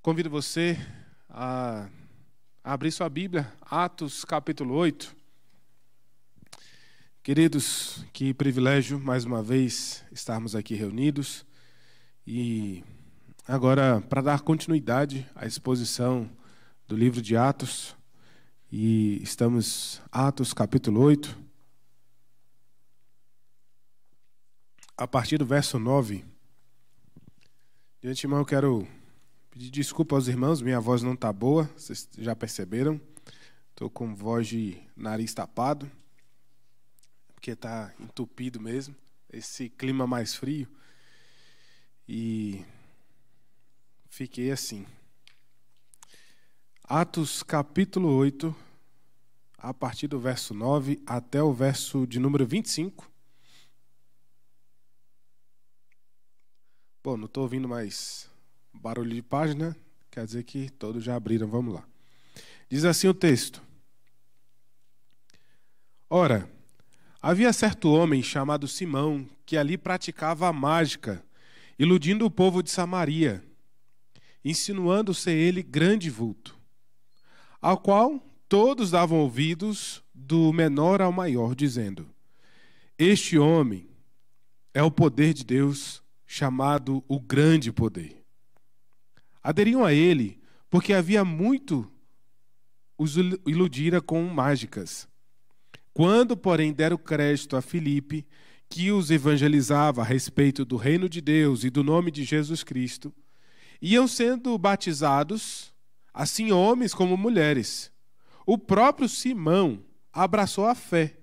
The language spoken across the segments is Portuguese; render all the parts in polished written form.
Convido você a abrir sua Bíblia, Atos capítulo 8. Queridos, que privilégio mais uma vez estarmos aqui reunidos. E agora, para dar continuidade à exposição do livro de Atos, e estamos Atos capítulo 8, a partir do verso 9. De antemão eu quero pedir desculpa aos irmãos, minha voz não está boa, vocês já perceberam. Estou com voz de nariz tapado, porque está entupido mesmo, esse clima mais frio. E fiquei assim. Atos capítulo 8, a partir do verso 9 até o verso de número 25. Bom, não estou ouvindo mais barulho de página, quer dizer que todos já abriram, vamos lá. Diz assim o texto: Ora, havia certo homem chamado Simão, que ali praticava a mágica, iludindo o povo de Samaria, insinuando ser ele grande vulto, ao qual todos davam ouvidos, do menor ao maior, dizendo: Este homem é o poder de Deus, chamado o grande poder. Aderiam a ele, porque havia muito os iludira com mágicas. Quando, porém, deram crédito a Filipe, que os evangelizava a respeito do reino de Deus e do nome de Jesus Cristo, iam sendo batizados, assim homens como mulheres. O próprio Simão abraçou a fé,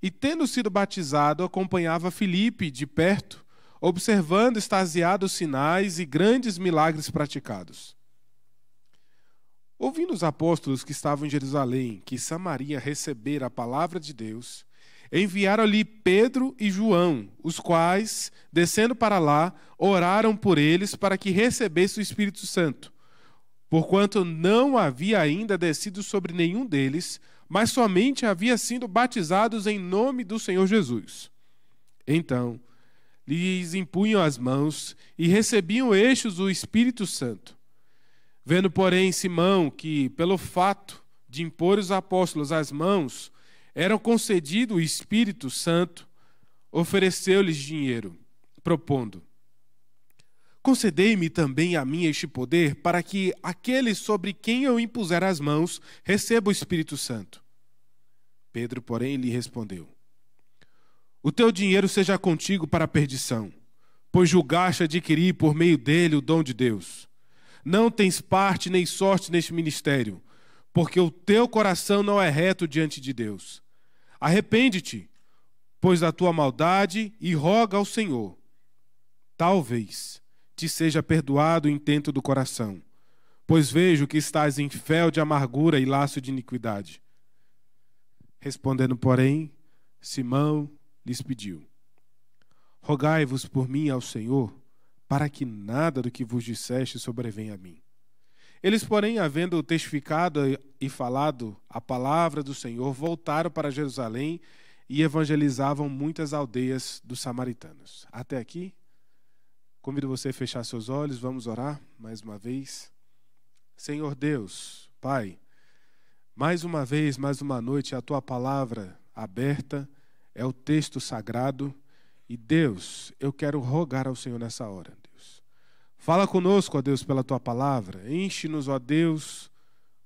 e, tendo sido batizado, acompanhava Filipe de perto, observando extasiados sinais e grandes milagres praticados. Ouvindo os apóstolos que estavam em Jerusalém, que Samaria recebera a palavra de Deus, enviaram-lhe Pedro e João, os quais, descendo para lá, oraram por eles para que recebesse o Espírito Santo, porquanto não havia ainda descido sobre nenhum deles, mas somente havia sido batizados em nome do Senhor Jesus. Então, lhes impunham as mãos e recebiam estes o Espírito Santo. Vendo, porém, Simão que, pelo fato de impor os apóstolos as mãos, eram concedido o Espírito Santo, ofereceu-lhes dinheiro, propondo: Concedei-me também a mim este poder, para que aquele sobre quem eu impuser as mãos receba o Espírito Santo. Pedro, porém, lhe respondeu: O teu dinheiro seja contigo para a perdição, pois julgaste adquirir por meio dele o dom de Deus. Não tens parte nem sorte neste ministério, porque o teu coração não é reto diante de Deus. Arrepende-te, pois, da tua maldade, e roga ao Senhor. Talvez te seja perdoado o intento do coração, pois vejo que estás em fel de amargura e laço de iniquidade. Respondendo, porém, Simão lhes pediu: Rogai-vos por mim ao Senhor, para que nada do que vos disseste sobrevenha a mim. Eles, porém, havendo testificado e falado a palavra do Senhor, voltaram para Jerusalém e evangelizavam muitas aldeias dos samaritanos. Até aqui, convido você a fechar seus olhos, vamos orar mais uma vez. Senhor Deus, Pai, mais uma vez, mais uma noite, a Tua palavra aberta, é o texto sagrado. E Deus, eu quero rogar ao Senhor nessa hora, Deus. Fala conosco, ó Deus, pela Tua palavra. Enche-nos, ó Deus,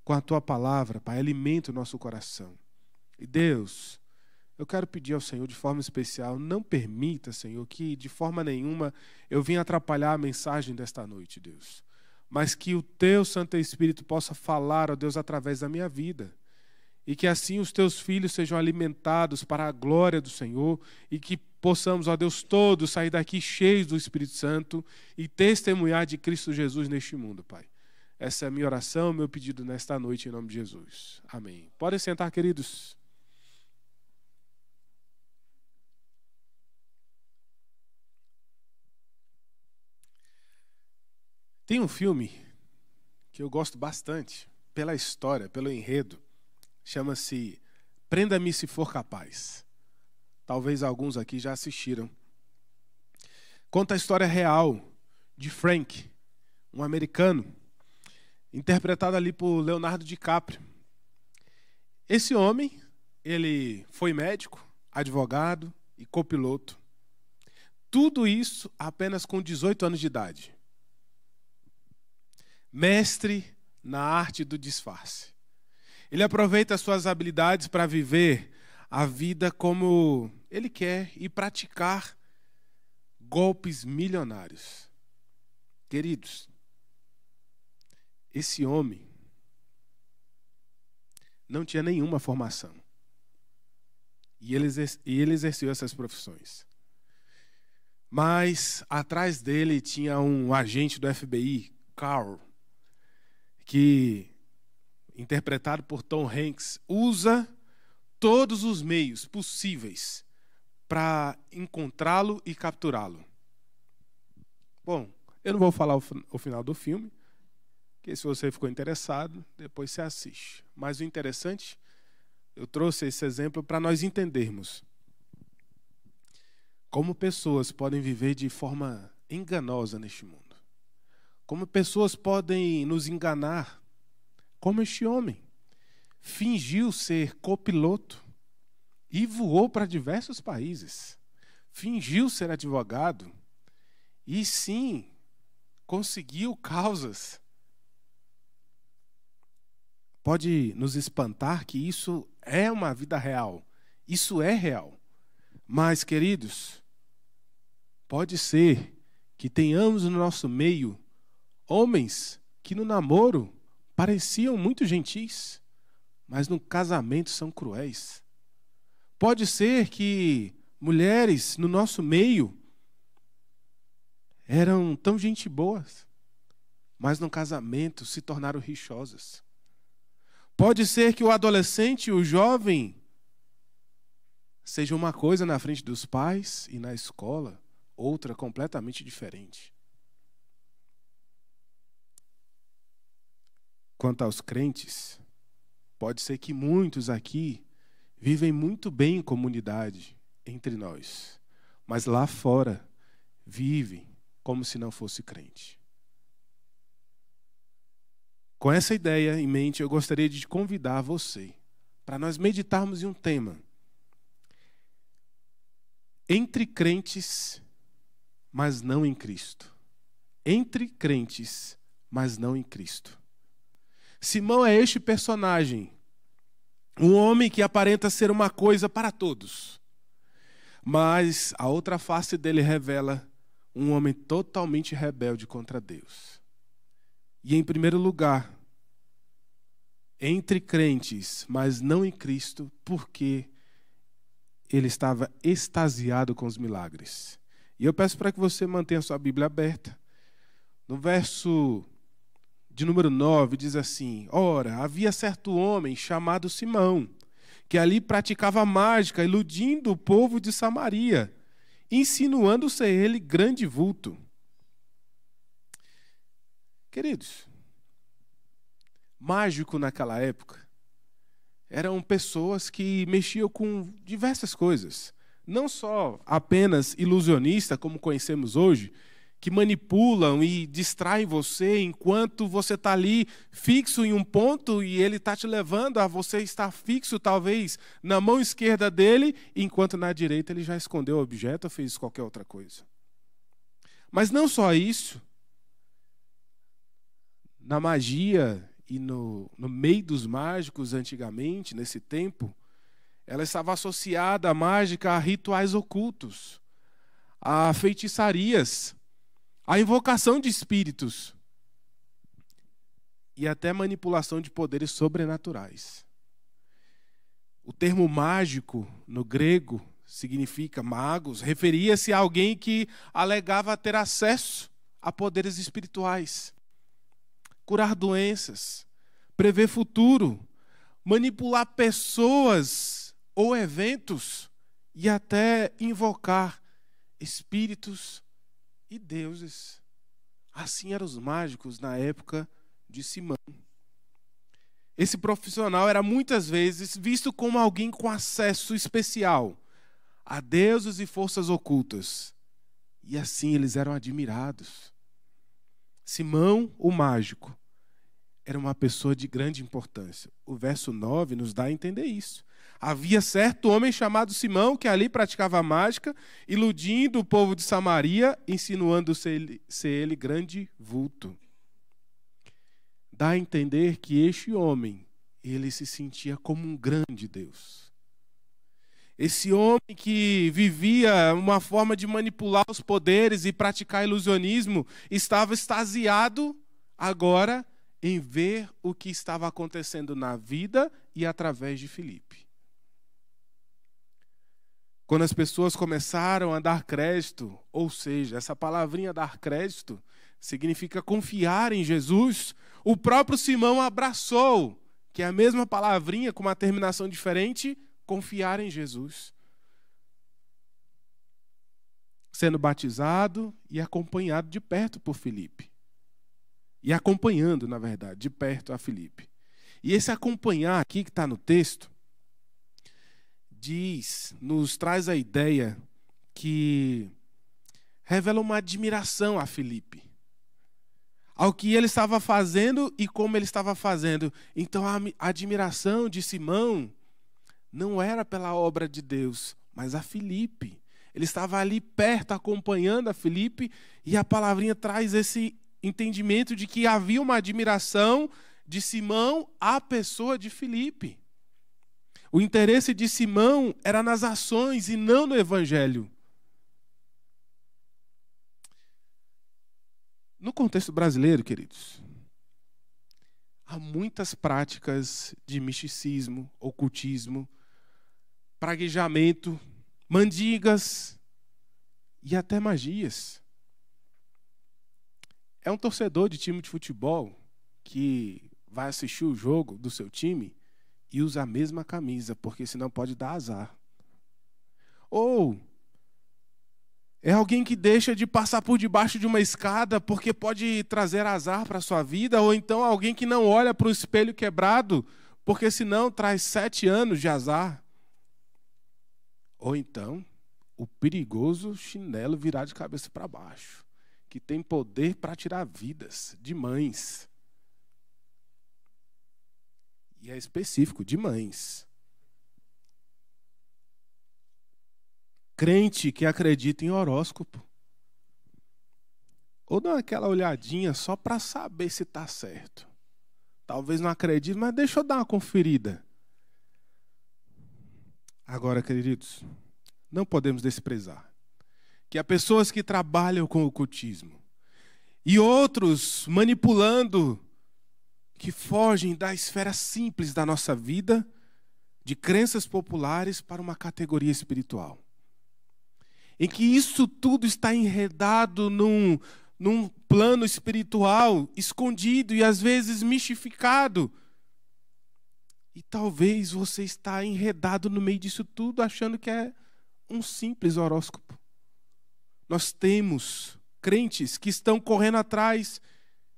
com a Tua palavra, Pai. Alimenta o nosso coração. E Deus, eu quero pedir ao Senhor de forma especial, não permita, Senhor, que de forma nenhuma eu venha atrapalhar a mensagem desta noite, Deus. Mas que o Teu Santo Espírito possa falar, ó Deus, através da minha vida. E que assim os Teus filhos sejam alimentados para a glória do Senhor e que possamos, ó Deus, todos sair daqui cheios do Espírito Santo e testemunhar de Cristo Jesus neste mundo, Pai. Essa é a minha oração, meu pedido nesta noite, em nome de Jesus. Amém. Podem sentar, queridos. Tem um filme que eu gosto bastante, pela história, pelo enredo. Chama-se Prenda-me se for capaz. Talvez alguns aqui já assistiram. Conta a história real de Frank, um americano interpretado ali por Leonardo DiCaprio. Esse homem, ele foi médico, advogado e copiloto. Tudo isso apenas com 18 anos de idade. Mestre na arte do disfarce. Ele aproveita as suas habilidades para viver a vida como ele quer e praticar golpes milionários. Queridos, esse homem não tinha nenhuma formação. E ele exerceu essas profissões. Mas atrás dele tinha um agente do FBI, Carl, que, interpretado por Tom Hanks, usa todos os meios possíveis para encontrá-lo e capturá-lo. Bom, eu não vou falar o final do filme, que se você ficou interessado, depois você assiste. Mas o interessante, eu trouxe esse exemplo para nós entendermos como pessoas podem viver de forma enganosa neste mundo. Como pessoas podem nos enganar, como este homem fingiu ser copiloto e voou para diversos países. Fingiu ser advogado e, sim, conseguiu causas. Pode nos espantar que isso é uma vida real. Isso é real. Mas, queridos, pode ser que tenhamos no nosso meio homens que no namoro pareciam muito gentis, mas no casamento são cruéis. Pode ser que mulheres no nosso meio eram tão gente boas, mas no casamento se tornaram rixosas. Pode ser que o adolescente e o jovem seja uma coisa na frente dos pais e na escola, outra completamente diferente. Quanto aos crentes, pode ser que muitos aqui vivem muito bem em comunidade entre nós, mas lá fora vivem como se não fosse crente. Com essa ideia em mente, eu gostaria de convidar você para nós meditarmos em um tema. Entre crentes, mas não em Cristo. Entre crentes, mas não em Cristo. Simão é este personagem, um homem que aparenta ser uma coisa para todos, mas a outra face dele revela um homem totalmente rebelde contra Deus. E em primeiro lugar, entre crentes, mas não em Cristo, porque ele estava extasiado com os milagres. E eu peço para que você mantenha a sua Bíblia aberta. No verso de número 9, diz assim: Ora, havia certo homem chamado Simão, que ali praticava mágica, iludindo o povo de Samaria, insinuando ser ele grande vulto. Queridos, mágico naquela época eram pessoas que mexiam com diversas coisas. Não só apenas ilusionista, como conhecemos hoje, que manipulam e distraem você enquanto você está ali fixo em um ponto e ele está te levando a você estar fixo, talvez, na mão esquerda dele, enquanto na direita ele já escondeu o objeto ou fez qualquer outra coisa. Mas não só isso. Na magia e no meio dos mágicos, antigamente, nesse tempo, ela estava associada à mágica, a rituais ocultos, a feitiçarias, a invocação de espíritos e até manipulação de poderes sobrenaturais. O termo mágico, no grego, significa magos, referia-se a alguém que alegava ter acesso a poderes espirituais. Curar doenças, prever futuro, manipular pessoas ou eventos e até invocar espíritos e deuses. Assim eram os mágicos na época de Simão. Esse profissional era muitas vezes visto como alguém com acesso especial a deuses e forças ocultas. E assim eles eram admirados. Simão, o mágico, era uma pessoa de grande importância. O verso 9 nos dá a entender isso. Havia certo homem chamado Simão, que ali praticava mágica, iludindo o povo de Samaria, insinuando ser ele grande vulto. Dá a entender que este homem, ele se sentia como um grande Deus. Esse homem que vivia uma forma de manipular os poderes e praticar ilusionismo, estava extasiado agora em ver o que estava acontecendo na vida e através de Filipe. Quando as pessoas começaram a dar crédito, ou seja, essa palavrinha dar crédito significa confiar em Jesus, o próprio Simão abraçou, que é a mesma palavrinha com uma terminação diferente, confiar em Jesus. Sendo batizado e acompanhado de perto por Filipe. E acompanhando, na verdade, de perto a Filipe. E esse acompanhar aqui que está no texto, nos traz a ideia que revela uma admiração a Filipe. Ao que ele estava fazendo e como ele estava fazendo. Então a admiração de Simão não era pela obra de Deus, mas a Filipe. Ele estava ali perto, acompanhando a Filipe, e a palavrinha traz esse entendimento de que havia uma admiração de Simão à pessoa de Filipe. O interesse de Simão era nas ações e não no evangelho. No contexto brasileiro, queridos, há muitas práticas de misticismo, ocultismo, praguejamento, mandigas e até magias. É um torcedor de time de futebol que vai assistir o jogo do seu time e usa a mesma camisa, porque senão pode dar azar. Ou é alguém que deixa de passar por debaixo de uma escada porque pode trazer azar para a sua vida, ou então alguém que não olha para o espelho quebrado, porque senão traz 7 anos de azar. Ou então, o perigoso chinelo virado de cabeça para baixo, que tem poder para tirar vidas de mães. E é específico, de mães. Crente que acredita em horóscopo. Ou dá aquela olhadinha só para saber se está certo. Talvez não acredite, mas deixa eu dar uma conferida. Agora, queridos, não podemos desprezar que há pessoas que trabalham com o ocultismo e outros manipulando, que fogem da esfera simples da nossa vida, de crenças populares para uma categoria espiritual. Em que isso tudo está enredado num plano espiritual, escondido e às vezes mistificado. E talvez você está enredado no meio disso tudo, achando que é um simples horóscopo. Nós temos crentes que estão correndo atrás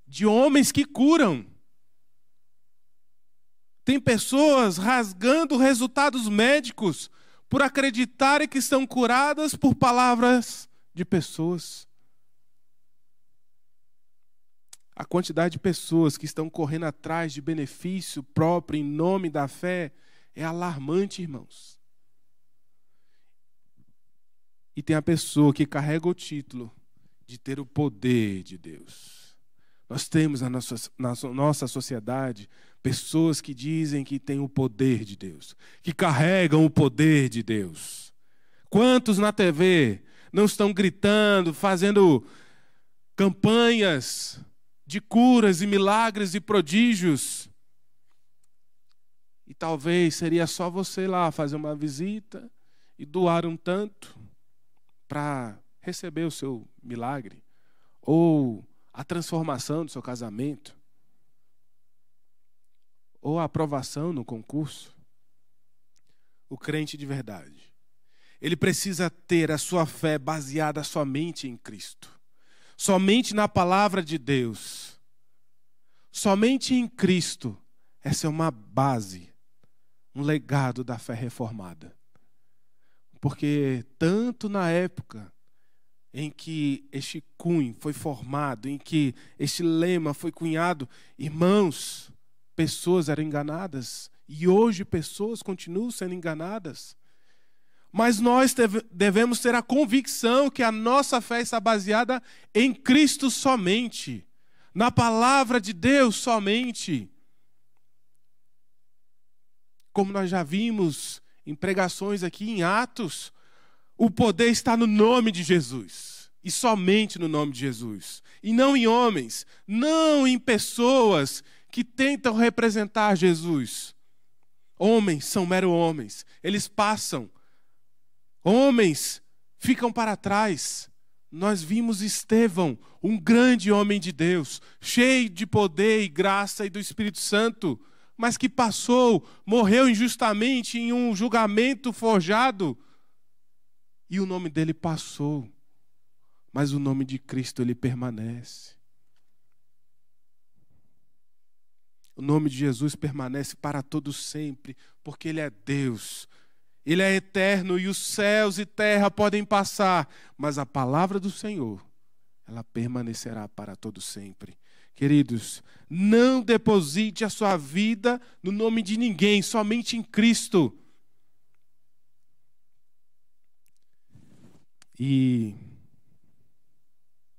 de homens que curam. Tem pessoas rasgando resultados médicos por acreditarem que estão curadas por palavras de pessoas. A quantidade de pessoas que estão correndo atrás de benefício próprio em nome da fé é alarmante, irmãos. E tem a pessoa que carrega o título de ter o poder de Deus. Nós temos na nossa sociedade pessoas que dizem que têm o poder de Deus, que carregam o poder de Deus. Quantos na TV não estão gritando, fazendo campanhas de curas e milagres e prodígios? E talvez seria só você ir lá fazer uma visita e doar um tanto para receber o seu milagre, ou a transformação do seu casamento, ou a aprovação no concurso. O crente de verdade, ele precisa ter a sua fé baseada somente em Cristo, somente na palavra de Deus, somente em Cristo. Essa é uma base, um legado da fé reformada. Porque tanto na época em que este cunho foi formado, em que este lema foi cunhado, irmãos, pessoas eram enganadas. E hoje pessoas continuam sendo enganadas. Mas nós devemos ter a convicção que a nossa fé está baseada em Cristo somente, na palavra de Deus somente. Como nós já vimos em pregações aqui em Atos, o poder está no nome de Jesus, e somente no nome de Jesus, e não em homens, não em pessoas que tentam representar Jesus. Homens são mero homens, eles passam. Homens ficam para trás. Nós vimos Estevão, um grande homem de Deus, cheio de poder e graça e do Espírito Santo, mas que passou, morreu injustamente em um julgamento forjado. E o nome dele passou, mas o nome de Cristo ele permanece. O nome de Jesus permanece para todo sempre, porque ele é Deus. Ele é eterno e os céus e terra podem passar, mas a palavra do Senhor, ela permanecerá para todo sempre. Queridos, não deposite a sua vida no nome de ninguém, somente em Cristo. E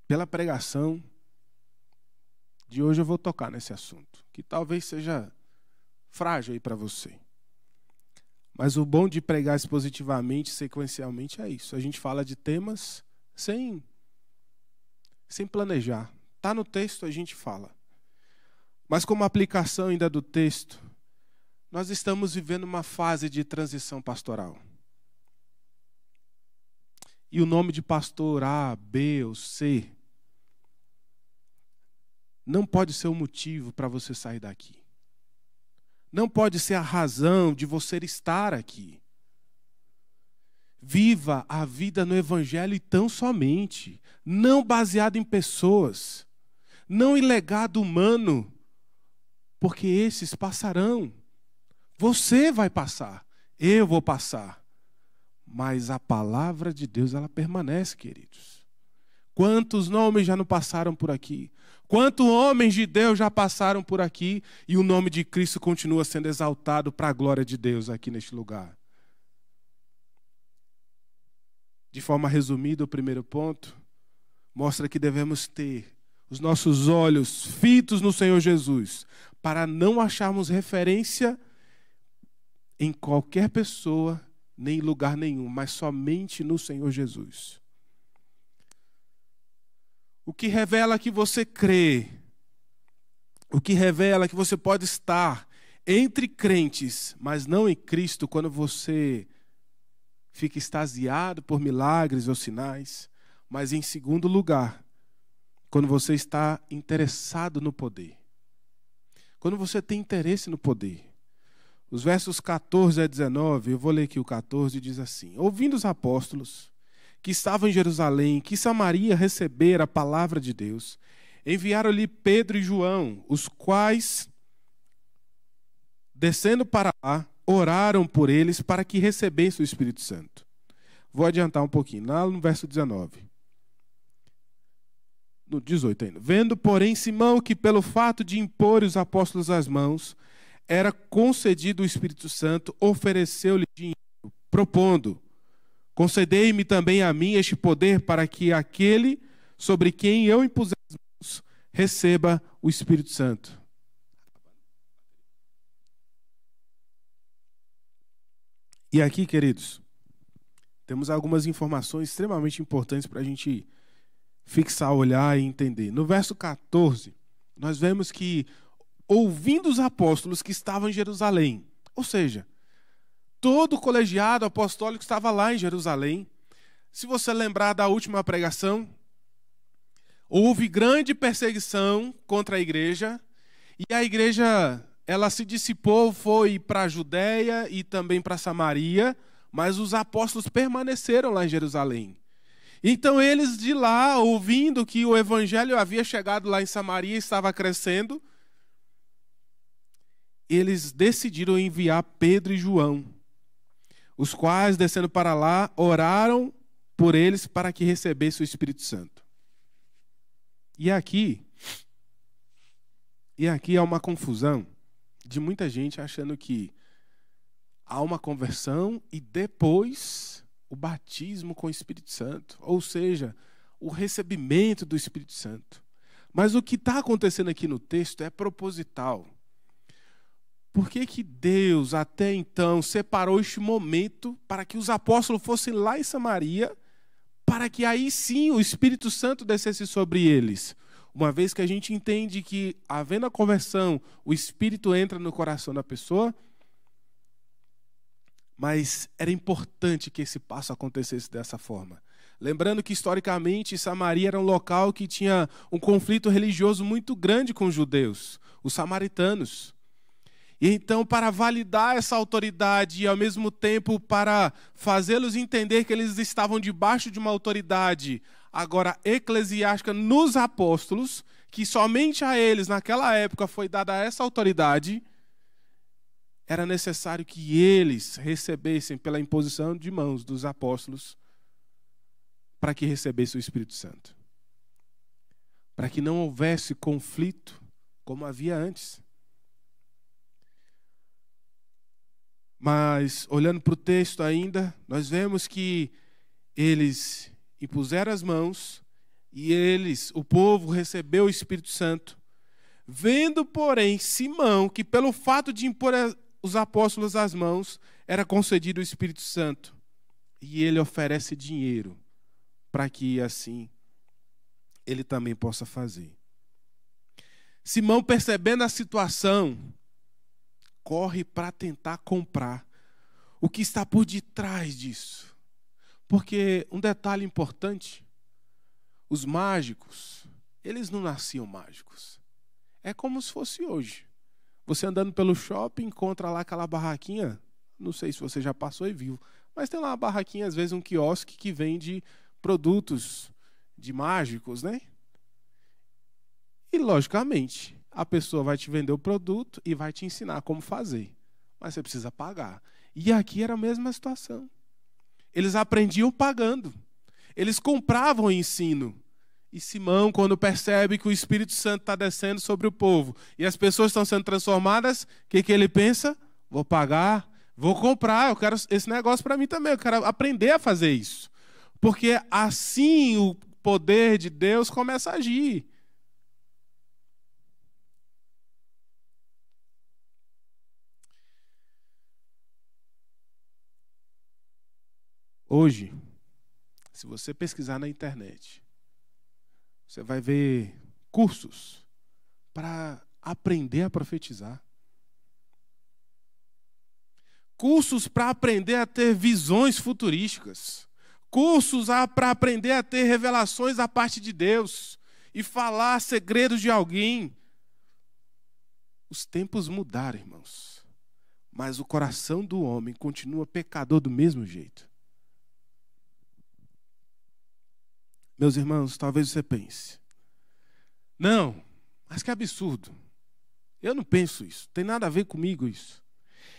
pela pregação de hoje eu vou tocar nesse assunto, que talvez seja frágil aí para você. Mas o bom de pregar expositivamente, sequencialmente, é isso. A gente fala de temas sem planejar. Está no texto, a gente fala. Mas como aplicação ainda do texto, nós estamos vivendo uma fase de transição pastoral. E o nome de pastor A, B ou C não pode ser o motivo para você sair daqui. Não pode ser a razão de você estar aqui. Viva a vida no Evangelho e tão somente, não baseado em pessoas, não em legado humano, porque esses passarão. Você vai passar, eu vou passar. Mas a palavra de Deus, ela permanece, queridos. Quantos nomes já não passaram por aqui? Quantos homens de Deus já passaram por aqui e o nome de Cristo continua sendo exaltado para a glória de Deus aqui neste lugar? De forma resumida, o primeiro ponto mostra que devemos ter os nossos olhos fitos no Senhor Jesus para não acharmos referência em qualquer pessoa, nem em lugar nenhum, mas somente no Senhor Jesus. O que revela que você crê, o que revela que você pode estar entre crentes, mas não em Cristo, quando você fica extasiado por milagres ou sinais, mas em segundo lugar, quando você está interessado no poder. Quando você tem interesse no poder. Os versos 14 a 19, eu vou ler aqui o 14, diz assim: ouvindo os apóstolos que estavam em Jerusalém, que Samaria recebera a palavra de Deus, enviaram-lhe Pedro e João, os quais, descendo para lá, oraram por eles para que recebessem o Espírito Santo. Vou adiantar um pouquinho, lá no verso 19. No 18 ainda. Vendo, porém, Simão que pelo fato de impor os apóstolos as mãos, era concedido o Espírito Santo, ofereceu-lhe dinheiro, propondo: concedei-me também a mim este poder para que aquele sobre quem eu impuser as mãos receba o Espírito Santo. E aqui, queridos, temos algumas informações extremamente importantes para a gente fixar, olhar e entender. No verso 14, nós vemos que, ouvindo os apóstolos que estavam em Jerusalém, ou seja, todo o colegiado apostólico estava lá em Jerusalém. Se você lembrar da última pregação, houve grande perseguição contra a igreja, e a igreja, ela se dissipou, foi para a Judéia e também para Samaria, mas os apóstolos permaneceram lá em Jerusalém. Então eles de lá, ouvindo que o evangelho havia chegado lá em Samaria e estava crescendo, eles decidiram enviar Pedro e João, os quais, descendo para lá, oraram por eles para que recebesse o Espírito Santo. E aqui há uma confusão de muita gente achando que há uma conversão e depois o batismo com o Espírito Santo, ou seja, o recebimento do Espírito Santo. Mas o que está acontecendo aqui no texto é proposital. Por que Deus, até então, separou este momento para que os apóstolos fossem lá em Samaria, para que aí sim o Espírito Santo descesse sobre eles? Uma vez que a gente entende que, havendo a conversão, o Espírito entra no coração da pessoa, mas era importante que esse passo acontecesse dessa forma. Lembrando que, historicamente, Samaria era um local que tinha um conflito religioso muito grande com os judeus, os samaritanos. E então, para validar essa autoridade e, ao mesmo tempo, para fazê-los entender que eles estavam debaixo de uma autoridade agora eclesiástica nos apóstolos, que somente a eles, naquela época, foi dada essa autoridade, era necessário que eles recebessem pela imposição de mãos dos apóstolos para que recebessem o Espírito Santo. Para que não houvesse conflito como havia antes. Mas, olhando para o texto ainda, nós vemos que eles impuseram as mãos e o povo, recebeu o Espírito Santo. Vendo, porém, Simão, que pelo fato de impor os apóstolos as mãos, era concedido o Espírito Santo. E ele oferece dinheiro para que, assim, ele também possa fazer. Simão, percebendo a situação, corre para tentar comprar o que está por detrás disso. Porque um detalhe importante, os mágicos, eles não nasciam mágicos. É como se fosse hoje. Você andando pelo shopping, encontra lá aquela barraquinha, não sei se você já passou e viu, mas tem lá uma barraquinha, às vezes um quiosque que vende produtos de mágicos, né? E, logicamente, a pessoa vai te vender o produto e vai te ensinar como fazer. Mas você precisa pagar. E aqui era a mesma situação. Eles aprendiam pagando. Eles compravam o ensino. E Simão, quando percebe que o Espírito Santo está descendo sobre o povo e as pessoas estão sendo transformadas, o que ele pensa? Vou pagar, vou comprar, eu quero esse negócio para mim também, eu quero aprender a fazer isso. Porque assim o poder de Deus começa a agir. Hoje, se você pesquisar na internet, você vai ver cursos para aprender a profetizar. Cursos para aprender a ter visões futurísticas. Cursos para aprender a ter revelações da parte de Deus e falar segredos de alguém. Os tempos mudaram, irmãos, mas o coração do homem continua pecador do mesmo jeito. Meus irmãos, talvez você pense, não, mas que absurdo. Eu não penso isso, tem nada a ver comigo isso.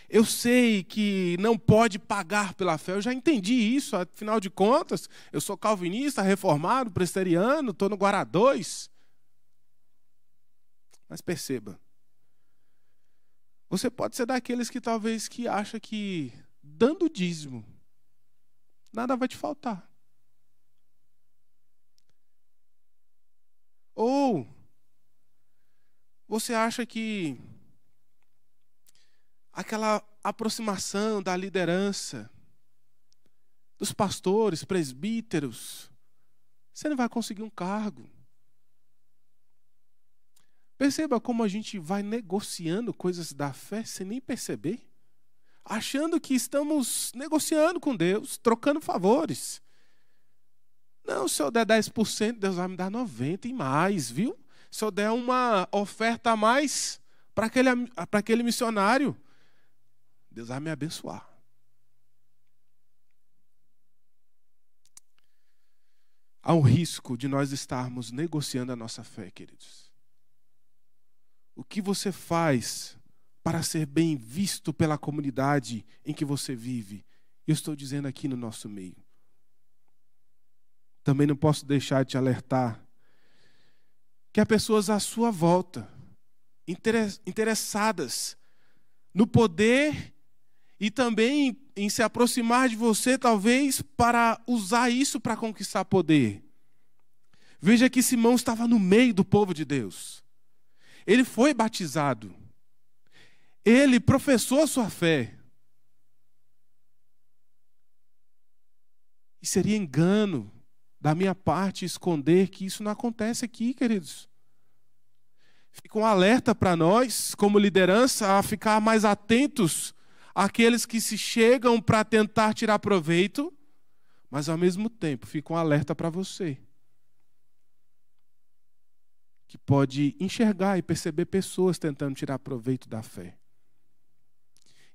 Eu sei que não pode pagar pela fé, eu já entendi isso, afinal de contas, eu sou calvinista, reformado, presbiteriano, estou no Guará 2. Mas perceba, você pode ser daqueles que talvez que acha que dando dízimo, nada vai te faltar. Ou você acha que aquela aproximação da liderança, dos pastores, presbíteros, você não vai conseguir um cargo. Perceba como a gente vai negociando coisas da fé sem nem perceber, achando que estamos negociando com Deus, trocando favores. Não, se eu der 10%, Deus vai me dar 90% e mais, viu? Se eu der uma oferta a mais para aquele missionário, Deus vai me abençoar. Há um risco de nós estarmos negociando a nossa fé, queridos. O que você faz para ser bem visto pela comunidade em que você vive? Eu estou dizendo aqui no nosso meio. também não posso deixar de te alertar que há pessoas à sua volta, interessadas no poder e também em se aproximar de você, talvez, para usar isso para conquistar poder. Veja que Simão estava no meio do povo de Deus. Ele foi batizado. Ele professou a sua fé. E seria engano da minha parte esconder que isso não acontece aqui, queridos. Fica um alerta para nós, como liderança, a ficar mais atentos àqueles que se chegam para tentar tirar proveito, mas ao mesmo tempo fica um alerta para você, que pode enxergar e perceber pessoas tentando tirar proveito da fé.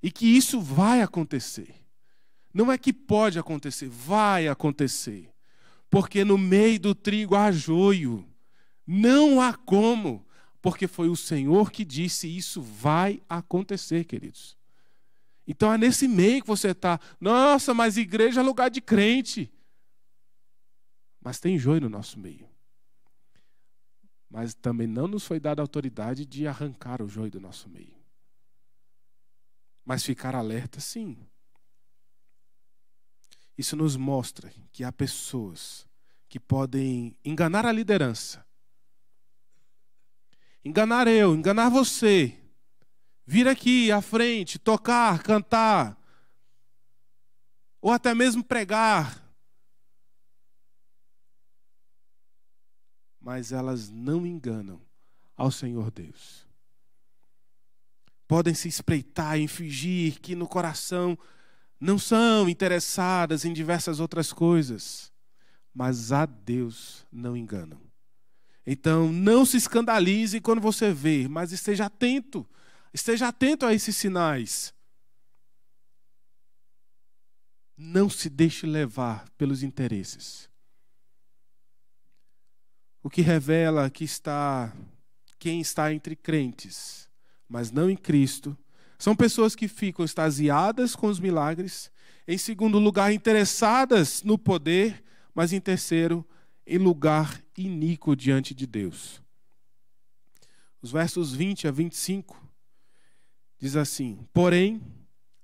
E que isso vai acontecer. Não é que pode acontecer, vai acontecer. Porque no meio do trigo há joio. Não há como. Porque foi o Senhor que disse, isso vai acontecer, queridos. Então é nesse meio que você está. Nossa, mas igreja é lugar de crente. Mas tem joio no nosso meio. Mas também não nos foi dada a autoridade de arrancar o joio do nosso meio. Mas ficar alerta, sim. Isso nos mostra que há pessoas que podem enganar a liderança. Enganar eu, enganar você. Vir aqui à frente, tocar, cantar. Ou até mesmo pregar. Mas elas não enganam ao Senhor Deus. Podem se espreitar e fingir que no coração não são interessadas em diversas outras coisas, mas a Deus não enganam. Então, não se escandalize quando você vê, mas esteja atento a esses sinais. Não se deixe levar pelos interesses. O que revela que quem está entre crentes, mas não em Cristo, são pessoas que ficam extasiadas com os milagres, em segundo lugar, interessadas no poder, mas em terceiro, em lugar iníquo diante de Deus. Os versos 20 a 25 diz assim: porém,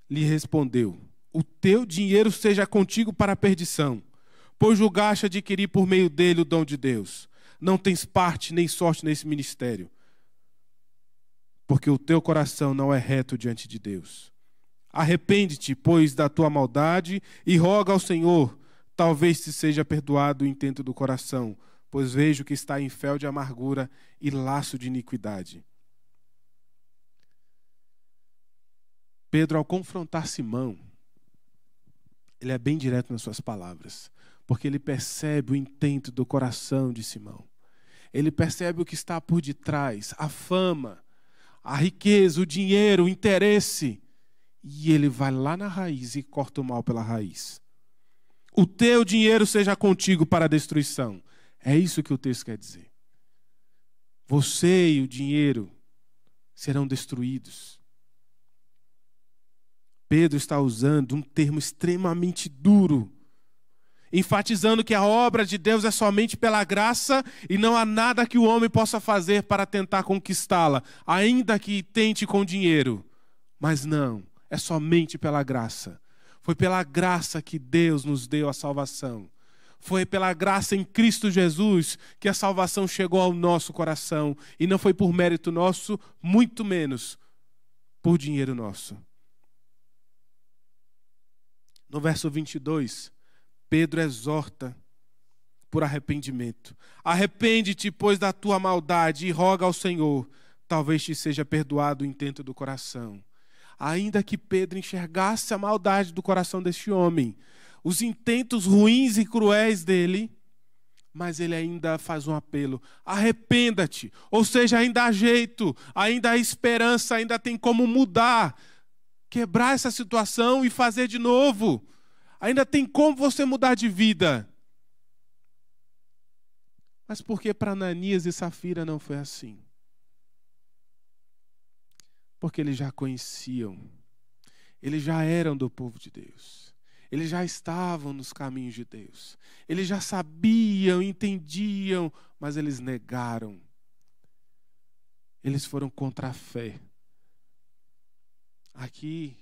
lhe respondeu, o teu dinheiro seja contigo para a perdição, pois julgaste adquirir por meio dele o dom de Deus. Não tens parte nem sorte nesse ministério, porque o teu coração não é reto diante de Deus. Arrepende-te, pois, da tua maldade e roga ao Senhor, talvez te seja perdoado o intento do coração, pois vejo que está em fel de amargura e laço de iniquidade. Pedro, ao confrontar Simão, ele é bem direto nas suas palavras, porque ele percebe o intento do coração de Simão. Ele percebe o que está por detrás, a fama, a riqueza, o dinheiro, o interesse. E ele vai lá na raiz e corta o mal pela raiz. O teu dinheiro seja contigo para a destruição. É isso que o texto quer dizer. Você e o dinheiro serão destruídos. Pedro está usando um termo extremamente duro, enfatizando que a obra de Deus é somente pela graça e não há nada que o homem possa fazer para tentar conquistá-la, ainda que tente com dinheiro. Mas não, é somente pela graça. Foi pela graça que Deus nos deu a salvação. Foi pela graça em Cristo Jesus que a salvação chegou ao nosso coração. E não foi por mérito nosso, muito menos por dinheiro nosso. No verso 22, Pedro exorta por arrependimento. Arrepende-te, pois, da tua maldade e roga ao Senhor, talvez te seja perdoado o intento do coração. Ainda que Pedro enxergasse a maldade do coração deste homem, os intentos ruins e cruéis dele, mas ele ainda faz um apelo: arrependa-te, ou seja, ainda há jeito, ainda há esperança, ainda tem como mudar, quebrar essa situação e fazer de novo. Ainda tem como você mudar de vida. Mas por que para Ananias e Safira não foi assim? Porque eles já conheciam, eles já eram do povo de Deus. Eles já estavam nos caminhos de Deus. Eles já sabiam, entendiam, mas eles negaram. Eles foram contra a fé. Aqui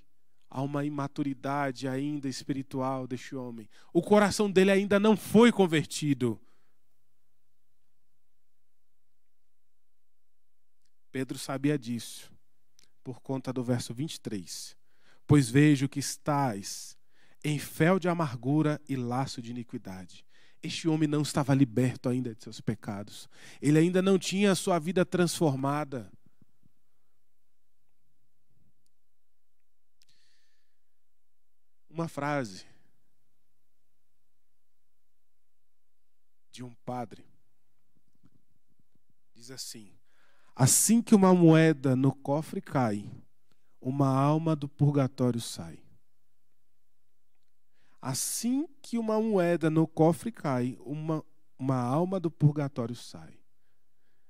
há uma imaturidade ainda espiritual deste homem. O coração dele ainda não foi convertido. Pedro sabia disso, por conta do verso 23. Pois vejo que estais em fel de amargura e laço de iniquidade. Este homem não estava liberto ainda de seus pecados. Ele ainda não tinha a sua vida transformada. Uma frase de um padre diz assim: assim que uma moeda no cofre cai, uma alma do purgatório sai. Assim que uma moeda no cofre cai, uma alma do purgatório sai.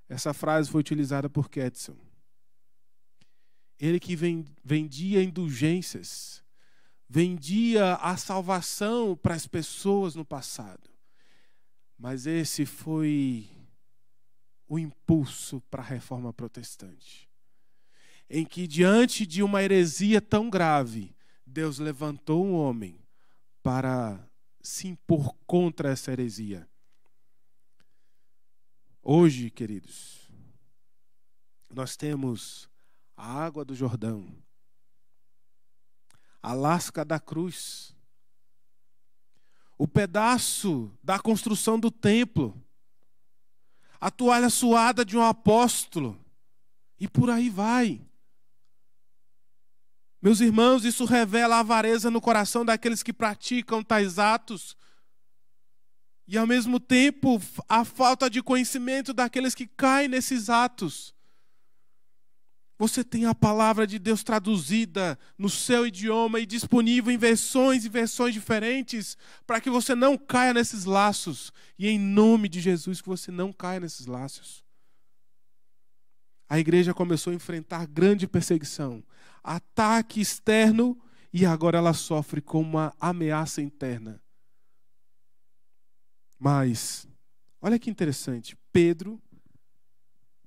Essa frase foi utilizada por Ketzel. Ele que vendia indulgências, vendia a salvação para as pessoas no passado. Mas esse foi o impulso para a reforma protestante. Em que, diante de uma heresia tão grave, Deus levantou um homem para se impor contra essa heresia. Hoje, queridos, nós temos a água do Jordão, a lasca da cruz, o pedaço da construção do templo, a toalha suada de um apóstolo, e por aí vai. Meus irmãos, isso revela a avareza no coração daqueles que praticam tais atos, e ao mesmo tempo a falta de conhecimento daqueles que caem nesses atos. Você tem a palavra de Deus traduzida no seu idioma e disponível em versões e versões diferentes para que você não caia nesses laços. E em nome de Jesus, que você não caia nesses laços. A igreja começou a enfrentar grande perseguição, ataque externo, e agora ela sofre com uma ameaça interna. Mas, olha que interessante, Pedro,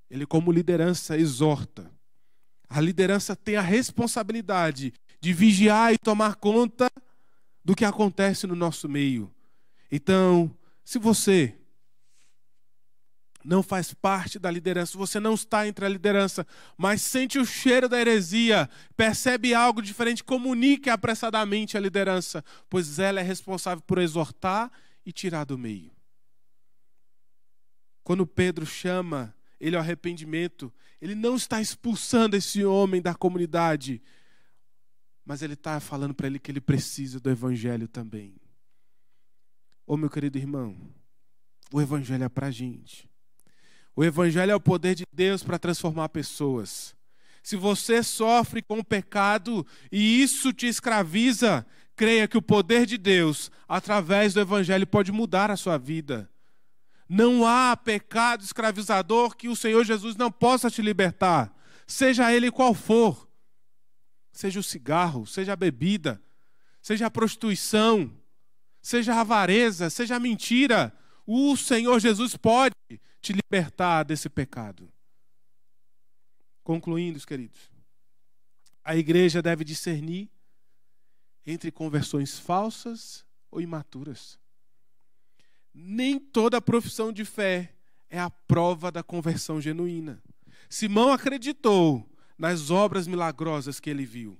ele como liderança exorta. A liderança tem a responsabilidade de vigiar e tomar conta do que acontece no nosso meio. Então, se você não faz parte da liderança, você não está entre a liderança, mas sente o cheiro da heresia, percebe algo diferente, comunique apressadamente a liderança, pois ela é responsável por exortar e tirar do meio. Quando Pedro chama ele ao arrependimento, ele não está expulsando esse homem da comunidade, mas ele está falando para ele que ele precisa do evangelho também. Ô meu querido irmão, o evangelho é para a gente. O evangelho é o poder de Deus para transformar pessoas. Se você sofre com o pecado e isso te escraviza, creia que o poder de Deus, através do evangelho, pode mudar a sua vida. Não há pecado escravizador que o Senhor Jesus não possa te libertar, seja ele qual for. Seja o cigarro, seja a bebida, seja a prostituição, seja a avareza, seja a mentira. O Senhor Jesus pode te libertar desse pecado. Concluindo, queridos, a igreja deve discernir entre conversões falsas ou imaturas. Nem toda profissão de fé é a prova da conversão genuína. Simão acreditou nas obras milagrosas que ele viu,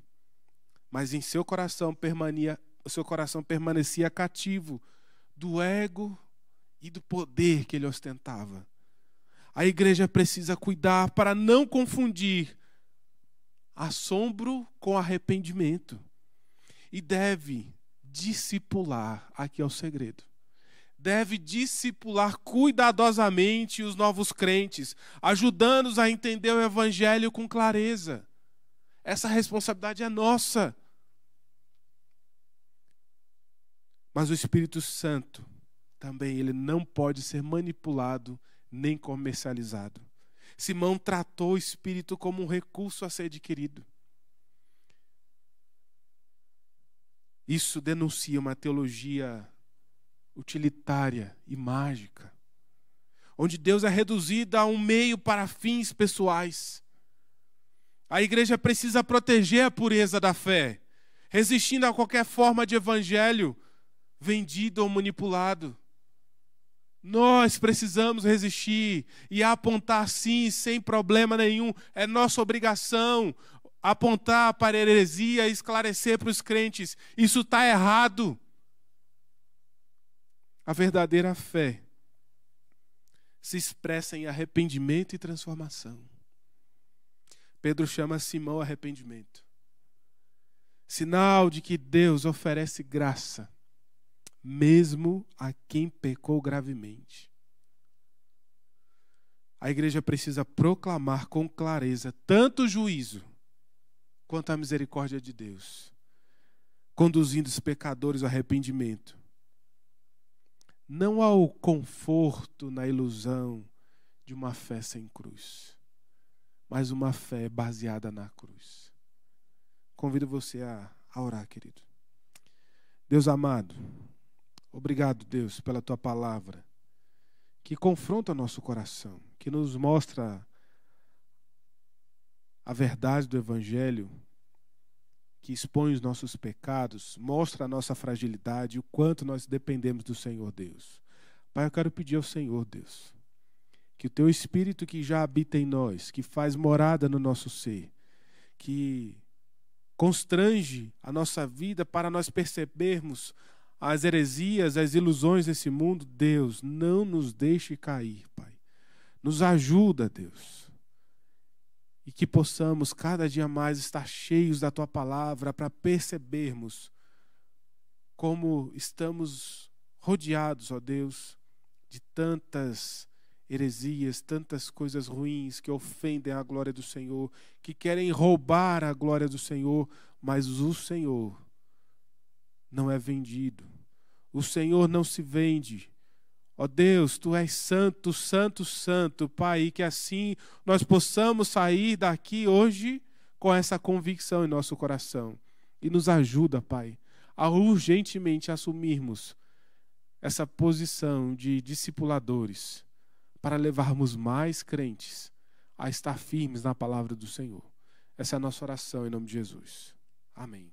mas em seu coração permanecia cativo do ego e do poder que ele ostentava. A igreja precisa cuidar para não confundir assombro com arrependimento. E deve discipular, aqui é o segredo, deve discipular cuidadosamente os novos crentes, ajudando-os a entender o evangelho com clareza. Essa responsabilidade é nossa. Mas o Espírito Santo também, ele não pode ser manipulado nem comercializado. Simão tratou o Espírito como um recurso a ser adquirido. Isso denuncia uma teologia utilitária e mágica, onde Deus é reduzido a um meio para fins pessoais. A igreja precisa proteger a pureza da fé, resistindo a qualquer forma de evangelho vendido ou manipulado. Nós precisamos resistir e apontar sim, sem problema nenhum. É nossa obrigação apontar para a heresia e esclarecer para os crentes: isso está errado. A verdadeira fé se expressa em arrependimento e transformação. Pedro chama Simão arrependimento. Sinal de que Deus oferece graça, mesmo a quem pecou gravemente. A igreja precisa proclamar com clareza tanto o juízo quanto a misericórdia de Deus, conduzindo os pecadores ao arrependimento. Não ao conforto na ilusão de uma fé sem cruz, mas uma fé baseada na cruz. Convido você a orar, querido. Deus amado, obrigado, Deus, pela Tua palavra, que confronta o nosso coração, que nos mostra a verdade do Evangelho, que expõe os nossos pecados, mostra a nossa fragilidade, o quanto nós dependemos do Senhor Deus. Pai, eu quero pedir ao Senhor Deus, que o Teu Espírito que já habita em nós, que faz morada no nosso ser, que constrange a nossa vida para nós percebermos as heresias, as ilusões desse mundo, Deus, não nos deixe cair, Pai. Nos ajuda, Deus. E que possamos cada dia mais estar cheios da Tua palavra para percebermos como estamos rodeados, ó Deus, de tantas heresias, tantas coisas ruins que ofendem a glória do Senhor, que querem roubar a glória do Senhor, mas o Senhor não é vendido. O Senhor não se vende. Ó Deus, Tu és santo, santo, santo, Pai, e que assim nós possamos sair daqui hoje com essa convicção em nosso coração. E nos ajuda, Pai, a urgentemente assumirmos essa posição de discipuladores para levarmos mais crentes a estar firmes na palavra do Senhor. Essa é a nossa oração em nome de Jesus. Amém.